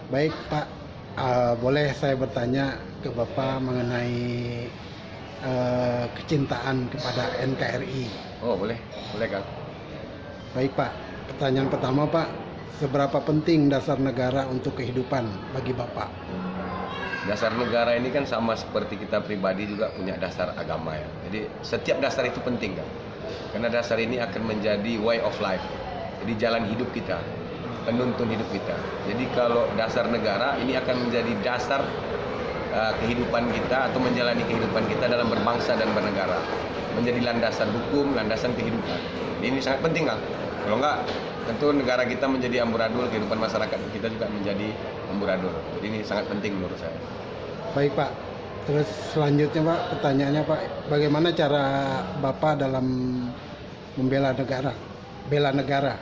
Baik Pak, boleh saya bertanya ke Bapak mengenai kecintaan kepada NKRI? Oh, boleh. Boleh, Kang. Baik Pak, pertanyaan pertama Pak, seberapa penting dasar negara untuk kehidupan bagi Bapak? Dasar negara ini kan sama seperti kita pribadi juga punya dasar agama ya. Jadi setiap dasar itu penting kan. Karena dasar ini akan menjadi way of life. Jadi jalan hidup kita, penuntun hidup kita. Jadi kalau dasar negara ini akan menjadi dasar kehidupan kita atau menjalani kehidupan kita dalam berbangsa dan bernegara. Menjadi landasan hukum, landasan kehidupan. Ini sangat penting kan. Kalau enggak, tentu negara kita menjadi amburadul, kehidupan masyarakat kita juga menjadi amburadul. Jadi ini sangat penting menurut saya. Baik Pak, terus selanjutnya Pak, pertanyaannya Pak, bagaimana cara Bapak dalam membela negara? Bela negara.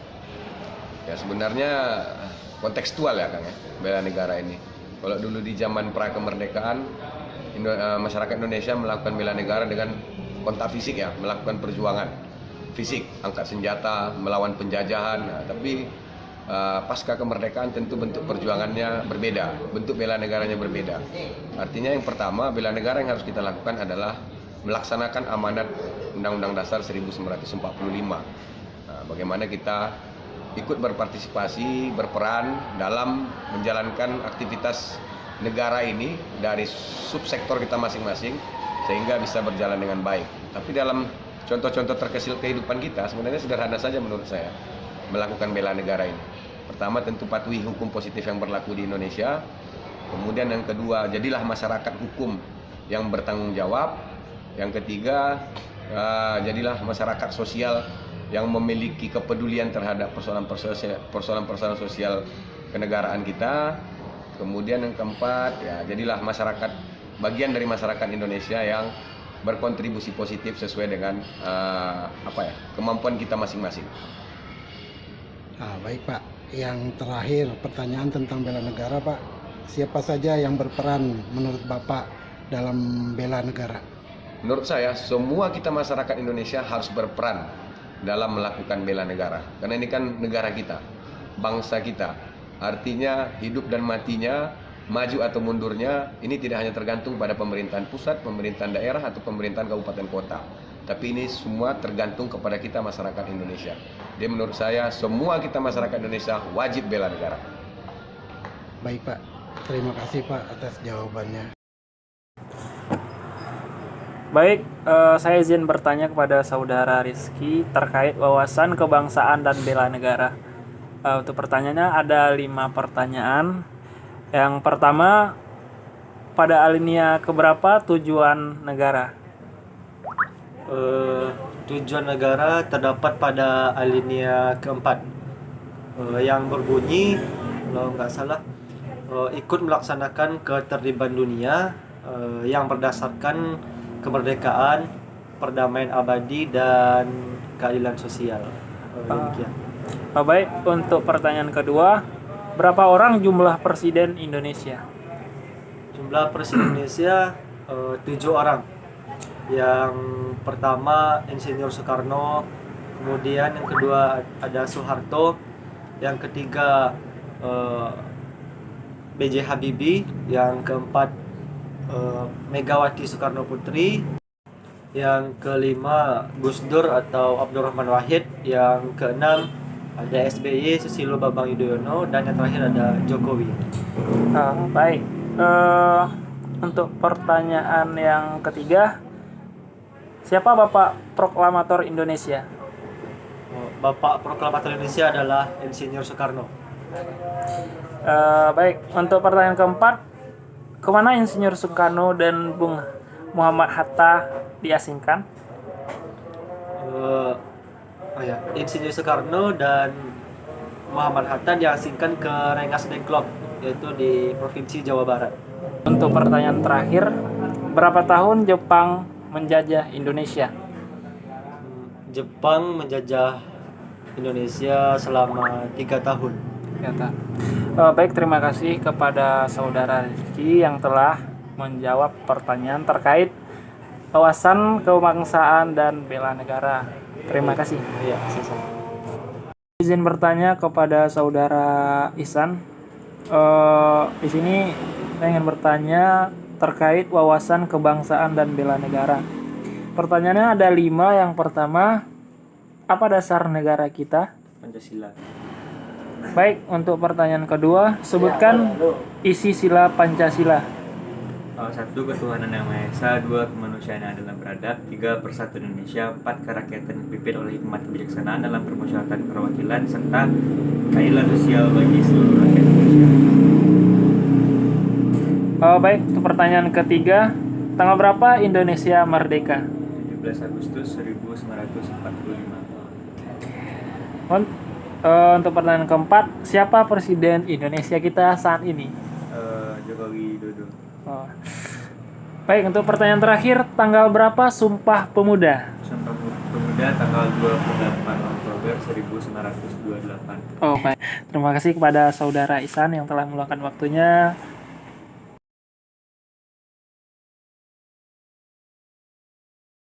Ya sebenarnya kontekstual ya Kang ya, bela negara ini. Kalau dulu di zaman pra kemerdekaan, masyarakat Indonesia melakukan bela negara dengan kontak fisik ya, melakukan perjuangan fisik, angkat senjata, melawan penjajahan. Nah, tapi pasca kemerdekaan tentu bentuk perjuangannya berbeda, bentuk bela negaranya berbeda. Artinya yang pertama, bela negara yang harus kita lakukan adalah melaksanakan amanat Undang-Undang Dasar 1945. Nah, bagaimana kita ikut berpartisipasi, berperan dalam menjalankan aktivitas negara ini dari subsektor kita masing-masing sehingga bisa berjalan dengan baik. Tapi dalam contoh-contoh terkecil kehidupan kita sebenarnya sederhana saja menurut saya melakukan bela negara ini. Pertama tentu patuhi hukum positif yang berlaku di Indonesia. Kemudian yang kedua, jadilah masyarakat hukum yang bertanggung jawab. Yang ketiga, jadilah masyarakat sosial yang memiliki kepedulian terhadap persoalan-persoalan sosial kenegaraan kita. Kemudian yang keempat, ya jadilah masyarakat, bagian dari masyarakat Indonesia yang berkontribusi positif sesuai dengan kemampuan kita masing-masing. Baik Pak, yang terakhir pertanyaan tentang bela negara Pak, siapa saja yang berperan menurut Bapak dalam bela negara? Menurut saya semua kita masyarakat Indonesia harus berperan dalam melakukan bela negara. Karena ini kan negara kita, bangsa kita. Artinya hidup dan matinya, maju atau mundurnya, ini tidak hanya tergantung pada pemerintahan pusat, pemerintahan daerah, atau pemerintahan kabupaten kota. Tapi ini semua tergantung kepada kita masyarakat Indonesia. Jadi menurut saya semua kita masyarakat Indonesia wajib bela negara. Baik Pak, terima kasih Pak atas jawabannya. Baik, saya izin bertanya kepada Saudara Rizky terkait wawasan kebangsaan dan bela negara. Untuk pertanyaannya ada 5 pertanyaan. Yang pertama, pada alinea keberapa tujuan negara? Tujuan negara terdapat pada alinea keempat, yang berbunyi, kalau nggak salah, ikut melaksanakan ketertiban dunia yang berdasarkan kemerdekaan, perdamaian abadi, dan keadilan sosial. Demikian. Baik, untuk pertanyaan kedua, berapa orang jumlah presiden Indonesia? Jumlah presiden Indonesia 7 orang. Yang pertama Insinyur Soekarno, kemudian yang kedua ada Soeharto, yang ketiga B.J. Habibie, yang keempat Megawati Soekarno Putri, yang kelima Gus Dur atau Abdurrahman Wahid, yang keenam ada SBY Susilo Bambang Yudhoyono, dan yang terakhir ada Jokowi. Baik, untuk pertanyaan yang ketiga, siapa Bapak Proklamator Indonesia? Bapak Proklamator Indonesia adalah Insinyur Soekarno. Baik, untuk pertanyaan keempat, kemana Insinyur Soekarno dan Bung Muhammad Hatta diasingkan? Insinyur Soekarno dan Muhammad Hatta diasingkan ke Rengas Dengklok, yaitu di Provinsi Jawa Barat. Untuk pertanyaan terakhir, berapa tahun Jepang menjajah Indonesia? Jepang menjajah Indonesia selama 3 tahun. Baik, terima kasih kepada Saudara Rizky yang telah menjawab pertanyaan terkait wawasan kebangsaan dan bela negara. Terima kasih. Iya, sama-sama. Izin bertanya kepada Saudara Ihsan Di sini saya ingin bertanya terkait wawasan kebangsaan dan bela negara. Pertanyaannya ada 5. Yang pertama, apa dasar negara kita? Pancasila. Baik, untuk pertanyaan kedua, sebutkan isi sila Pancasila. 1. Ketuhanan yang Maha Esa. 2. Kemanusiaan yang adil dan beradab. 3. Persatuan Indonesia. 4. Kerakyatan yang dipimpin oleh hikmat kebijaksanaan dalam permusyawaratan perwakilan, serta keadilan sosial bagi seluruh rakyat Indonesia. Baik, untuk pertanyaan ketiga, tanggal berapa Indonesia merdeka? 17 Agustus 1945. Untuk pertanyaan keempat, siapa presiden Indonesia kita saat ini? Jokowi Dodo. Baik, untuk pertanyaan terakhir, tanggal berapa Sumpah Pemuda? Sumpah Pemuda tanggal 28 Oktober 1928. Baik. Terima kasih kepada Saudara Ihsan yang telah meluangkan waktunya.